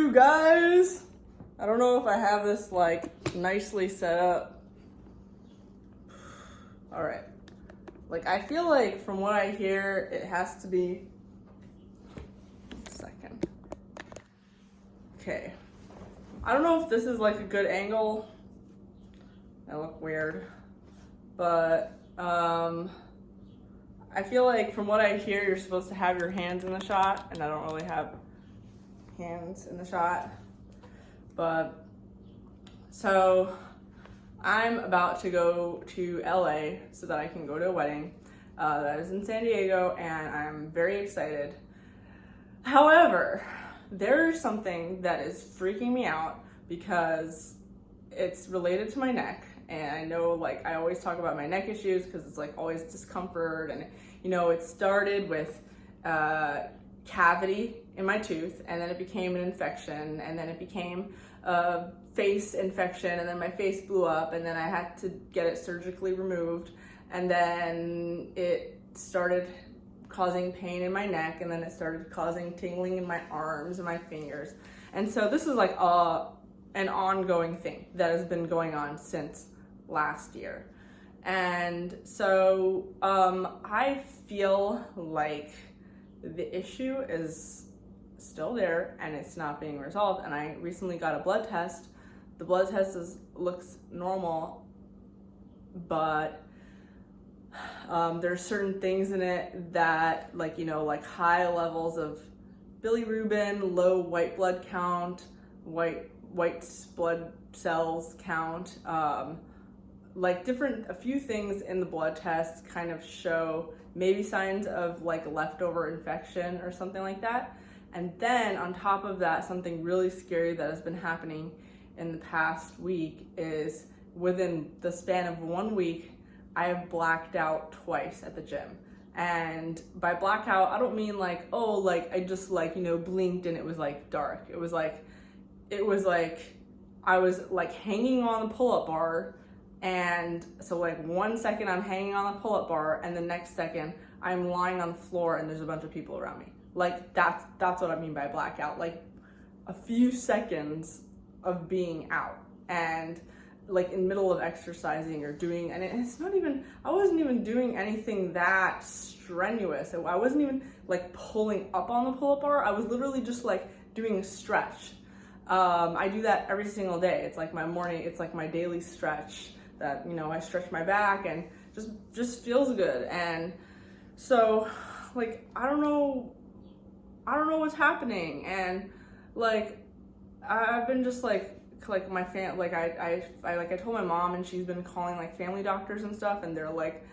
you guys. I don't know if I have this like nicely set up. All right. Like I feel like from what I hear, it has to be. 1 second. Okay. I don't know if this is like a good angle. I look weird, but I feel like from what I hear, you're supposed to have your hands in the shot, and I don't really have hands in the shot. But so I'm about to go to LA so that I can go to a wedding that is in San Diego, and I'm very excited. However, there's something that is freaking me out because it's related to my neck. And I know, like, I always talk about my neck issues because it's like always discomfort, and you know, it started with cavity in my tooth, and then it became an infection, and then it became a face infection, and then my face blew up, and then I had to get it surgically removed, and then it started causing pain in my neck, and then it started causing tingling in my arms and my fingers. And so this is like an ongoing thing that has been going on since last year. And so I feel like the issue is still there and it's not being resolved. And I recently got a blood test. The blood test looks normal, but there's certain things in it that, like, you know, like high levels of bilirubin, low white blood count, white blood cells count, like a few things in the blood test kind of show maybe signs of like leftover infection or something like that. And then on top of that, something really scary that has been happening in the past week is within the span of 1 week, I have blacked out twice at the gym. And by blackout, I don't mean like, oh, like I just like, you know, blinked and it was like dark. It was like I was like hanging on the pull-up bar, and so like 1 second I'm hanging on the pull-up bar, and the next second I'm lying on the floor and there's a bunch of people around me. Like that's what I mean by blackout. Like a few seconds of being out, and like in the middle of exercising or doing, and it's not even, I wasn't even doing anything that strenuous. I wasn't even like pulling up on the pull-up bar. I was literally just like doing a stretch. I do that every single day. It's like my morning, it's like my daily stretch that, you know, I stretch my back and just feels good. And so like, I don't know what's happening. And like, I've been just like my I told my mom, and she's been calling like family doctors and stuff, and they're like,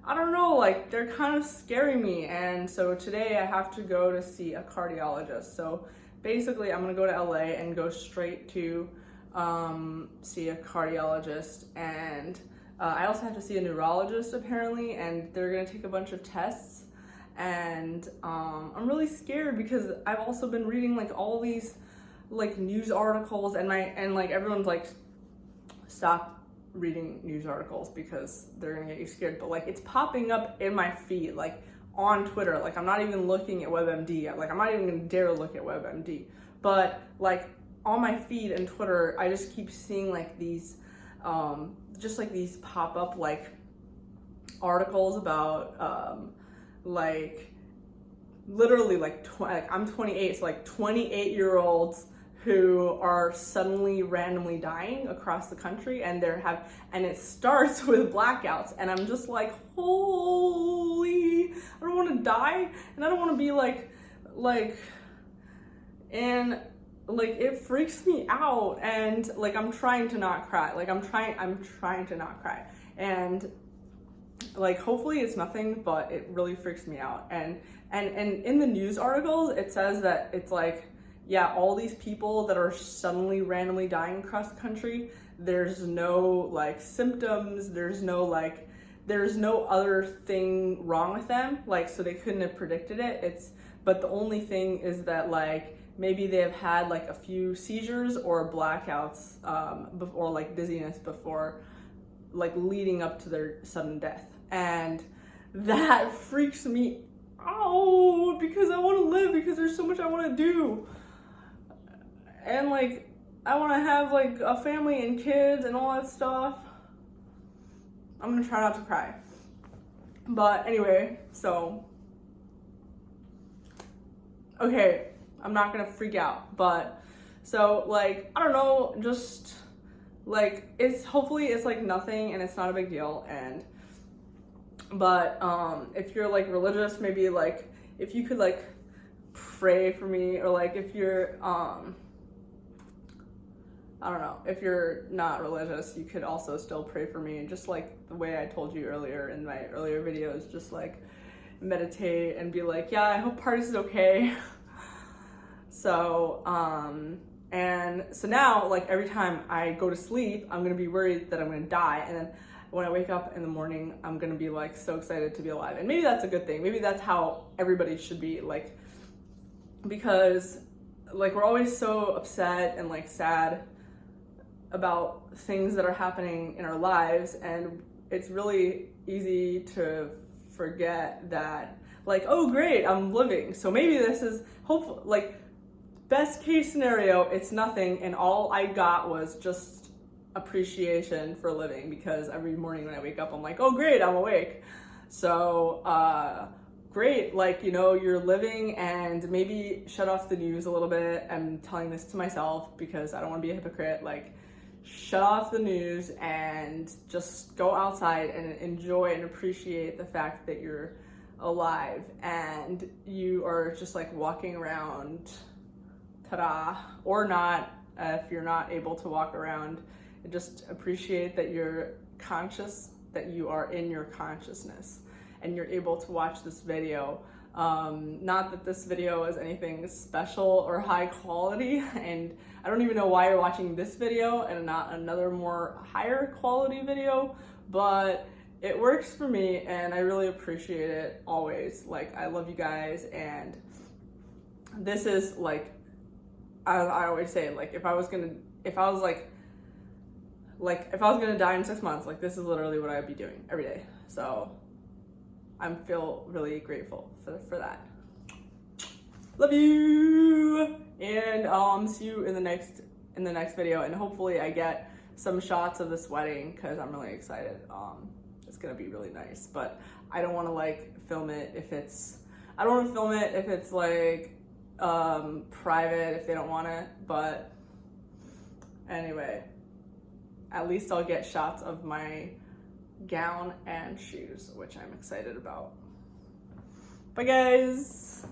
I don't know, like they're kind of scaring me. And so today I have to go to see a cardiologist. So basically I'm gonna go to LA and go straight to see a cardiologist, and I also have to see a neurologist apparently, and they're gonna take a bunch of tests. And I'm really scared because I've also been reading like all these like news articles, and like everyone's like, stop reading news articles because they're gonna get you scared. But like it's popping up in my feed, like on Twitter. Like I'm not even looking at WebMD. Like I'm not even gonna dare look at WebMD. But like on my feed and Twitter, I just keep seeing like these, just like these pop up like articles about like literally like I'm 28, so like 28-year-olds who are suddenly randomly dying across the country, and and it starts with blackouts, and I'm just like, holy, I don't want to die, and I don't want to be and like it freaks me out, and like I'm trying to not cry, like I'm trying to not cry, and like hopefully it's nothing, but it really freaks me out. And in the news articles it says that it's like, yeah, all these people that are suddenly randomly dying across the country, there's no like symptoms, there's no other thing wrong with them, like, so they couldn't have predicted it. But the only thing is that like maybe they have had like a few seizures or blackouts or like dizziness before, like leading up to their sudden death. And that freaks me out because I want to live, because there's so much I want to do. and like I want to have like a family and kids and all that stuff. I'm gonna try not to cry. But anyway, so okay, I'm not gonna freak out, but so like I don't know, just like it's hopefully it's like nothing and it's not a big deal. And but if you're like religious, maybe like if you could like pray for me, or like if you're I don't know, if you're not religious, you could also still pray for me, just like the way I told you earlier in my earlier videos, just like meditate and be like, yeah, I hope Partis is okay. So and so now like every time I go to sleep, I'm gonna be worried that I'm gonna die, and then when I wake up in the morning, I'm gonna be like so excited to be alive. And maybe that's a good thing. Maybe that's how everybody should be, like, because like we're always so upset and like sad about things that are happening in our lives, and it's really easy to forget that like, oh great, I'm living, so maybe this is hopeful, like best case scenario, it's nothing and all I got was just appreciation for living, because every morning when I wake up I'm like, oh great, I'm awake. So great, like, you know, you're living, and maybe shut off the news a little bit. I'm telling this to myself because I don't want to be a hypocrite. Like, shut off the news and just go outside and enjoy and appreciate the fact that you're alive and you are just like walking around, ta-da, or not, if you're not able to walk around, and just appreciate that you're conscious, that you are in your consciousness and you're able to watch this video. Not that this video is anything special or high quality, and I don't even know why you're watching this video and not another more higher quality video, but it works for me and I really appreciate it always. Like, I love you guys, and this is like, I always say, like, if I was gonna die in 6 months, like, this is literally what I'd be doing every day. So I feel really grateful for that. Love you, and see you in the next video, and hopefully I get some shots of this wedding because I'm really excited. It's gonna be really nice, but I don't want to like film it if it's like private, if they don't want it. But anyway, at least I'll get shots of my gown and shoes, which I'm excited about. Bye guys.